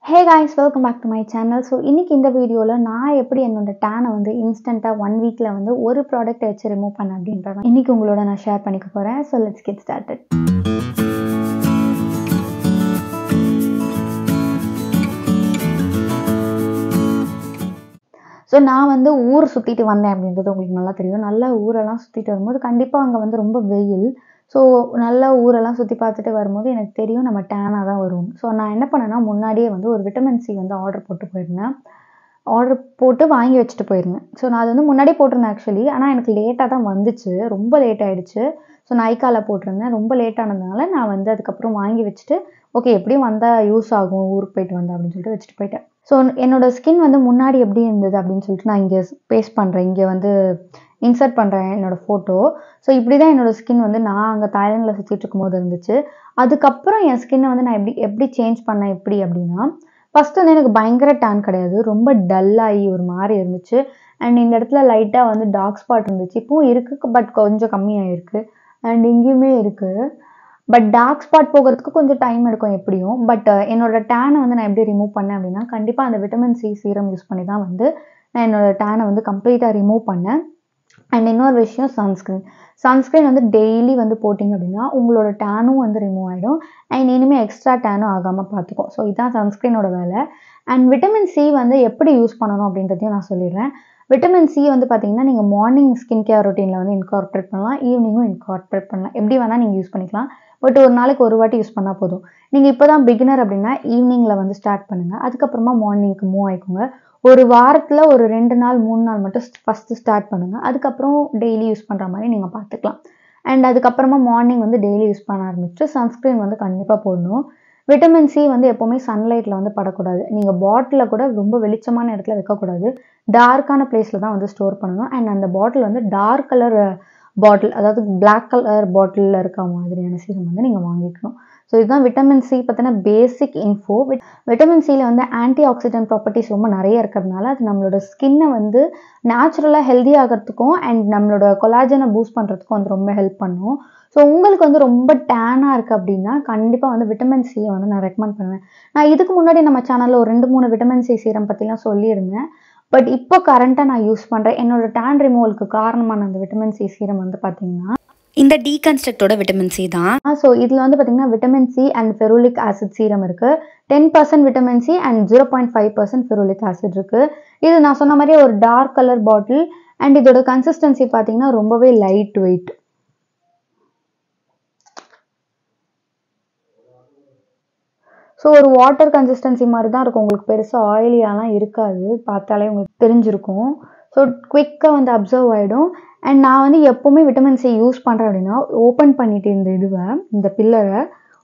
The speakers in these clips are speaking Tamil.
Hey guys, welcome back to my channel. So இன்னைக்கு இந்த வீடியோல நான் எப்படி என்னோட tan வந்து இன்ஸ்டன்ட்டா 1 வீக்ல வந்து ஒரு ப்ராடக்ட் வச்சு ரிமூவ் பண்ண அப்படின்றத இன்னைக்கு உங்களோட நான் ஷேர் பண்ணிக்க போறேன். So let's get started. So நான் வந்து ஊர் சுற்றிட்டு வந்தேன் அப்படின்றது உங்களுக்கு நல்லா தெரியும். நல்லா ஊரெல்லாம் சுற்றிட்டு வரும்போது கண்டிப்பாக அங்கே வந்து ரொம்ப வெயில். ஸோ நல்லா ஊரெல்லாம் சுற்றி பார்த்துட்டு வரும்போது எனக்கு தெரியும் நம்ம டேனாக தான் வரும். ஸோ நான் என்ன பண்ணேன்னா முன்னாடியே வந்து ஒரு விட்டமின் சி வந்து ஆர்டர் போட்டு போயிருந்தேன். ஆர்டர் போட்டு வாங்கி வச்சுட்டு போயிருந்தேன். ஸோ நான் அது வந்து முன்னாடியே போட்டிருந்தேன் ஆக்சுவலி. ஆனால் எனக்கு லேட்டாக தான் வந்துச்சு. ரொம்ப லேட் ஆகிடுச்சு. ஸோ நைக்காவில் போட்டிருந்தேன். ரொம்ப லேட்டானதுனால நான் வந்து அதுக்கப்புறம் வாங்கி வச்சுட்டு ஓகே எப்படியும் வந்தால் யூஸ் ஆகும் ஊருக்கு போயிட்டு வந்தேன் அப்படின்னு சொல்லிட்டு வச்சுட்டு போயிட்டேன். ஸோ என்னோட ஸ்கின் வந்து முன்னாடி எப்படி இருந்தது அப்படின்னு சொல்லிட்டு நான் இங்கே பேஸ்ட் பண்ணுறேன். இங்கே வந்து இன்சர்ட் பண்ணுறேன் என்னோடய ஃபோட்டோ. ஸோ இப்படி தான் என்னோடய ஸ்கின் வந்து நான் அங்கே தாய்லாண்டில் சுற்றிட்டு இருக்கும்போது இருந்துச்சு. அதுக்கப்புறம் என் ஸ்கின்னை வந்து நான் எப்படி சேஞ்ச் பண்ணேன் எப்படி அப்படின்னா, ஃபஸ்ட்டு வந்து எனக்கு பயங்கர டேன் கிடையாது. ரொம்ப டல்லாகி ஒரு மாதிரி இருந்துச்சு. அண்ட் இந்த இடத்துல லைட்டாக வந்து டார்க் ஸ்பாட் இருந்துச்சு. இப்போவும் இருக்குது, பட் கொஞ்சம் கம்மியாகிருக்கு. அண்ட் இங்கேயுமே இருக்குது. பட் டார்க் ஸ்பாட் போகிறதுக்கு கொஞ்சம் டைம் எடுக்கும் எப்படியும். பட் என்னோட டேனை வந்து நான் எப்படி ரிமூவ் பண்ணேன் அப்படின்னா, கண்டிப்பாக அந்த விட்டமின் சி சீரம் யூஸ் பண்ணி தான் வந்து நான் என்னோட டேனை வந்து கம்ப்ளீட்டாக ரிமூவ் பண்ணேன். அண்ட் இன்னொரு விஷயம் சன்ஸ்க்ரீன் வந்து டெய்லி வந்து போட்டிங்க அப்படின்னா உங்களோட டேனும் வந்து ரிமூவ் ஆகிடும். அண்ட் இனிமேல் எக்ஸ்ட்ரா டேனும் ஆகாமல் பார்த்துக்கும். ஸோ இதுதான் சன்ஸ்க்ரீனோட வேலை. அண்ட் விட்டமின் சி வந்து எப்படி யூஸ் பண்ணணும் அப்படின்றதையும் நான் சொல்லிடுறேன். விட்டமின் சி வந்து பார்த்தீங்கன்னா நீங்கள் மார்னிங் ஸ்கின் கேர் ரொட்டீனில் வந்து இன்கார்பரேட் பண்ணலாம், ஈவினிங்கும் இன்கார்பரேட் பண்ணலாம். எப்படி வேணால் நீங்கள் யூஸ் பண்ணிக்கலாம். பட் ஒரு நாளைக்கு ஒரு வாட்டி யூஸ் பண்ணால் போதும். நீங்கள் இப்போ தான் பிகினர் அப்படின்னா ஈவினிங்கில் வந்து ஸ்டார்ட் பண்ணுங்கள். அதுக்கப்புறமா மார்னிங்க்கு மூவ் ஆகிக்கோங்க. ஒரு வாரத்தில் ஒரு 2 நாள் 3 நாள் மட்டும் ஃபஸ்ட்டு ஸ்டார்ட் பண்ணுங்கள். அதுக்கப்புறம் டெய்லி யூஸ் பண்ணுற மாதிரி நீங்கள் பார்த்துக்கலாம். அண்ட் அதுக்கப்புறமா மார்னிங் வந்து டெய்லி யூஸ் பண்ண ஆரம்பிச்சு சன்ஸ்க்ரீன் வந்து கண்டிப்பாக போடணும். விட்டமின் சி வந்து எப்போவுமே சன்லைட்டில் வந்து படக்கூடாது. நீங்கள் பாட்டிலில் கூட ரொம்ப வெளிச்சமான இடத்துல வைக்கக்கூடாது. டார்க்கான பிளேஸில் தான் வந்து ஸ்டோர் பண்ணணும். அண்ட் அந்த பாட்டில் வந்து டார்க் கலர் பாட்டில், அதாவது பிளாக் கலர் பாட்டிலில் இருக்க மாதிரியான சீரம் வந்து நீங்கள் வாங்கிக்கணும். ஸோ இதுதான் விட்டமின் சி பற்றின பேசிக் இன்ஃபோ. விட்டமின் சியில் வந்து ஆன்டி ஆக்சிடென்ட் ப்ராப்பர்ட்டிஸ் ரொம்ப நிறைய இருக்கிறதுனால அது நம்மளோட ஸ்கின்னை வந்து நேச்சுரலாக ஹெல்தி ஆகிறதுக்கும் அண்ட் நம்மளோட கொலாஜனை பூஸ்ட் பண்ணுறதுக்கும் வந்து ரொம்ப ஹெல்ப் பண்ணும். ஸோ உங்களுக்கு வந்து ரொம்ப டேனாக இருக்குது அப்படின்னா கண்டிப்பாக வந்து விட்டமின் சியை வந்து நான் ரெக்கமெண்ட் பண்ணுவேன். நான் இதுக்கு முன்னாடி நம்ம சேனலில் ஒரு 2-3 விட்டமின் சி சீரம் பற்றிலாம் சொல்லியிருந்தேன். பட் இப்போ கரண்ட்டாக நான் யூஸ் பண்ணுறேன். என்னோட டேன் ரிமூவலுக்கு காரணமான அந்த விட்டமின் சி சீரம் வந்து பார்த்தீங்கன்னா இந்த டீகன்ஸ்ட்ரக்டோட விட்டமின் சி தான். ஸோ இதில் வந்து பார்த்தீங்கன்னா vitamin C and ferulic acid serum இருக்குது. 10% vitamin C and 0.5% ferulic acid இருக்குது. இது நான் சொன்ன மாதிரியே ஒரு டார்க் கலர் பாட்டில். அண்ட் இதோட கன்சிஸ்டன்சி பார்த்தீங்கன்னா ரொம்பவே லைட் வெயிட். ஸோ ஒரு வாட்டர் கன்சிஸ்டன்சி மாதிரி தான் இருக்கும். உங்களுக்கு பெருசாக ஆயிலியாலாம் இருக்காது. பார்த்தாலே உங்களுக்கு தெரிஞ்சிருக்கும். ஸோ குவிக்காக வந்து அப்சர்வ் ஆகிடும். அண்ட் நான் வந்து எப்போவுமே விட்டமின் சி யூஸ் பண்ணுறேன் அப்படின்னா ஓப்பன் பண்ணிவிட்டு இந்த பில்லரை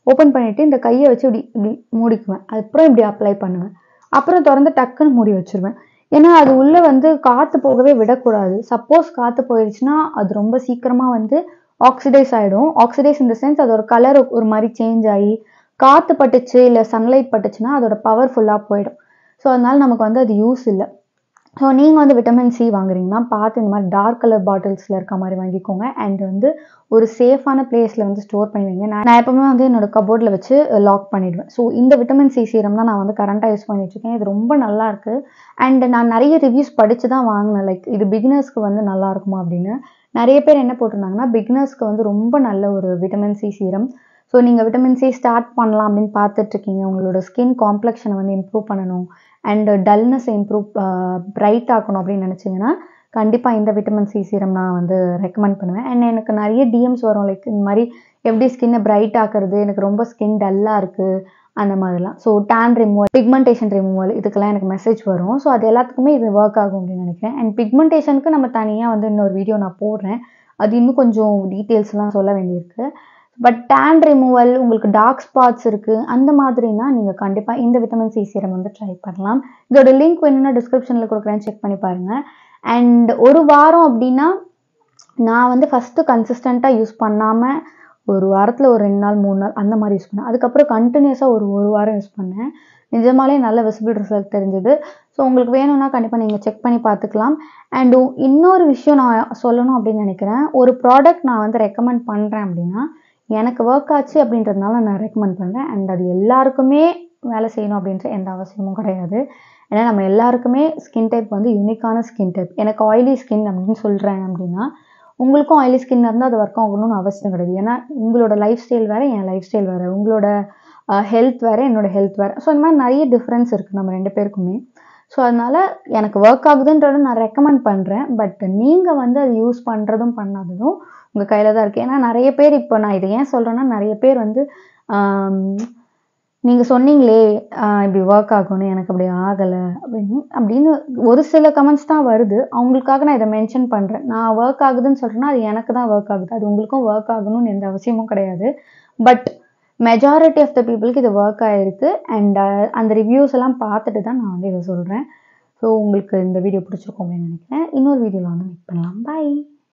ஓப்பன் பண்ணிவிட்டு இந்த கையை வச்சு இப்படி மூடிக்குவேன். அதுக்கப்புறம் இப்படி அப்ளை பண்ணுவேன். அப்புறம் திறந்து டக்குன்னு மூடி வச்சுருவேன். ஏன்னா அது உள்ளே வந்து காற்று போகவே விடக்கூடாது. சப்போஸ் காற்று போயிடுச்சுன்னா அது ரொம்ப சீக்கிரமாக வந்து ஆக்சிடைஸ் ஆகிடும். ஆக்சிடைஸ் இந்த சென்ஸ் அதோட கலர் ஒரு மாதிரி சேஞ்ச் ஆகி காற்று பட்டுச்சு இல்லை சன்லைட் பட்டுச்சுன்னா அதோட பவர் ஃபுல்லாக போயிடும். ஸோ அதனால் நமக்கு வந்து அது யூஸ் இல்லை. ஸோ நீங்கள் வந்து விட்டமின் சி வாங்குறீங்கன்னா பார்த்து இந்த மாதிரி டார்க் கலர் பாட்டில்ஸில் இருக்க மாதிரி வாங்கிக்கோங்க. அண்ட் வந்து ஒரு சேஃபான பிளேஸில் வந்து ஸ்டோர் பண்ணி வைங்க. நான் எப்பவுமே வந்து என்னோடய கபோர்டில் வச்சு லாக் பண்ணிவிடுவேன். ஸோ இந்த விட்டமின் சி சீரம் தான் நான் வந்து கரண்ட்டாக யூஸ் பண்ணிட்டுருக்கேன். இது ரொம்ப நல்லாயிருக்கு. அண்ட் நான் நிறைய ரிவ்யூஸ் படித்து தான் வாங்கினேன். லைக் இது பிகினர்ஸ்க்கு வந்து நல்லா இருக்குமா அப்படின்னு. நிறைய பேர் என்ன போட்டிருந்தாங்கன்னா பிகினர்ஸ்க்கு வந்து ரொம்ப நல்ல ஒரு விட்டமின் சி சீரம். ஸோ நீங்கள் விட்டமின் சி ஸ்டார்ட் பண்ணலாம் அப்படின்னு பார்த்துட்ருக்கீங்க. உங்களோட ஸ்கின் காம்ப்ளெக்ஷனை வந்து இம்ப்ரூவ் பண்ணணும் அண்ட் டல்னஸை பிரைட் ஆக்கணும் அப்படின்னு நினச்சிங்கன்னா கண்டிப்பாக இந்த விட்டமின் சி சீரம் நான் வந்து ரெக்கமெண்ட் பண்ணுவேன். அண்ட் எனக்கு நிறைய டிஎம்ஸ் வரும். லைக் இந்த மாதிரி எப்படி ஸ்கின்னை பிரைட் ஆக்குறது, எனக்கு ரொம்ப ஸ்கின் டல்லாக இருக்குது அந்த மாதிரிலாம். So tan removal, pigmentation removal இதுக்கெல்லாம் எனக்கு மெசேஜ் வரும். ஸோ அது எல்லாத்துக்குமே இது ஒர்க் ஆகும் அப்படின்னு நினைக்கிறேன். அண்ட் பிக்மெண்டேஷனுக்கு நம்ம தனியாக வந்து இன்னொரு வீடியோ நான் போடுறேன். அது இன்னும் கொஞ்சம் டீட்டெயில்ஸ்லாம் சொல்ல வேண்டியிருக்கு. பட் டேன் ரிமூவல், உங்களுக்கு டார்க் ஸ்பாட்ஸ் இருக்குது அந்த மாதிரினா நீங்கள் கண்டிப்பாக இந்த விட்டமின் சி சீரம் வந்து ட்ரை பண்ணலாம். இதோட லிங்க் வேணும்னா டிஸ்கிரிப்ஷனில் கொடுக்குறேன், செக் பண்ணி பாருங்கள். அண்ட் ஒரு வாரம் அப்படின்னா நான் வந்து ஃபஸ்ட்டு கன்சிஸ்டண்ட்டாக யூஸ் பண்ணாமல் ஒரு வாரத்தில் ஒரு 2 நாள் 3 நாள் அந்த மாதிரி யூஸ் பண்ணேன். அதுக்கப்புறம் கண்டினியூஸாக ஒரு வாரம் யூஸ் பண்ணேன். நிஜமாலே நல்ல விசிபிள் ரிசல்ட் தெரிஞ்சது. ஸோ உங்களுக்கு வேணும்னா கண்டிப்பாக நீங்கள் செக் பண்ணி பார்த்துக்கலாம். அண்ட் இன்னொரு விஷயம் நான் சொல்லணும் அப்படின்னு நினைக்கிறேன். ஒரு ப்ராடக்ட் நான் வந்து ரெக்கமெண்ட் பண்ணுறேன் அப்படின்னா எனக்கு ஒர்க் ஆச்சு அப்படின்றதுனால நான் ரெக்கமெண்ட் பண்ணுறேன். அண்ட் அது எல்லாருக்குமே வேலை செய்யணும் அப்படின்ற எந்த அவசியமும் கிடையாது. ஏன்னா நம்ம எல்லாருக்குமே ஸ்கின் டைப் வந்து யூனிக்கான ஸ்கின் டைப். எனக்கு ஆயிலி ஸ்கின் அப்படின்னு சொல்கிறேன் அப்படின்னா, உங்களுக்கும் ஆயிலி ஸ்கின் இருந்தால் அது ஒர்க் ஆகணும்னு அவசியம் கிடையாது. ஏன்னா உங்களோட லைஃப் ஸ்டைல் வேறு, என் லைஃப் ஸ்டைல் வேறு. உங்களோட ஹெல்த் வேறு, என்னோட ஹெல்த் வேறு. ஸோ இந்த மாதிரி நிறைய டிஃப்ரென்ஸ் இருக்குது நம்ம 2 பேருக்குமே. ஸோ அதனால் எனக்கு ஒர்க் ஆகுதுன்றதை நான் ரெக்கமெண்ட் பண்ணுறேன். பட் நீங்கள் வந்து அது யூஸ் பண்ணுறதும் பண்ணாததும் உங்கள் கையில் தான் இருக்குது. ஏன்னா நிறைய பேர் இப்போ நான் இதை ஏன் சொல்கிறேன்னா, நிறைய பேர் வந்து நீங்கள் சொன்னீங்களே இப்படி ஒர்க் ஆகும்னு, எனக்கு அப்படி ஆகலை அப்படின்னு ஒரு சில கமெண்ட்ஸ் தான் வருது. அவங்களுக்காக நான் இதை மென்ஷன் பண்ணுறேன். நான் ஒர்க் ஆகுதுன்னு சொல்கிறேன்னா அது எனக்கு தான் ஒர்க் ஆகுது. அது உங்களுக்கும் ஒர்க் ஆகணும்னு எந்த அவசியமும் கிடையாது. பட் மெஜாரிட்டி ஆஃப் த பீப்புளுக்கு இது ஒர்க் ஆகிருக்கு. அண்ட் அந்த ரிவ்யூஸ் எல்லாம் பார்த்துட்டு தான் நான் வந்து இதை சொல்கிறேன். ஸோ உங்களுக்கு இந்த வீடியோ பிடிச்சிருக்கும் அப்படின்னு நினைக்கிறேன். இன்னொரு வீடியோவில் வந்து மீட் பண்ணலாம். பாய்.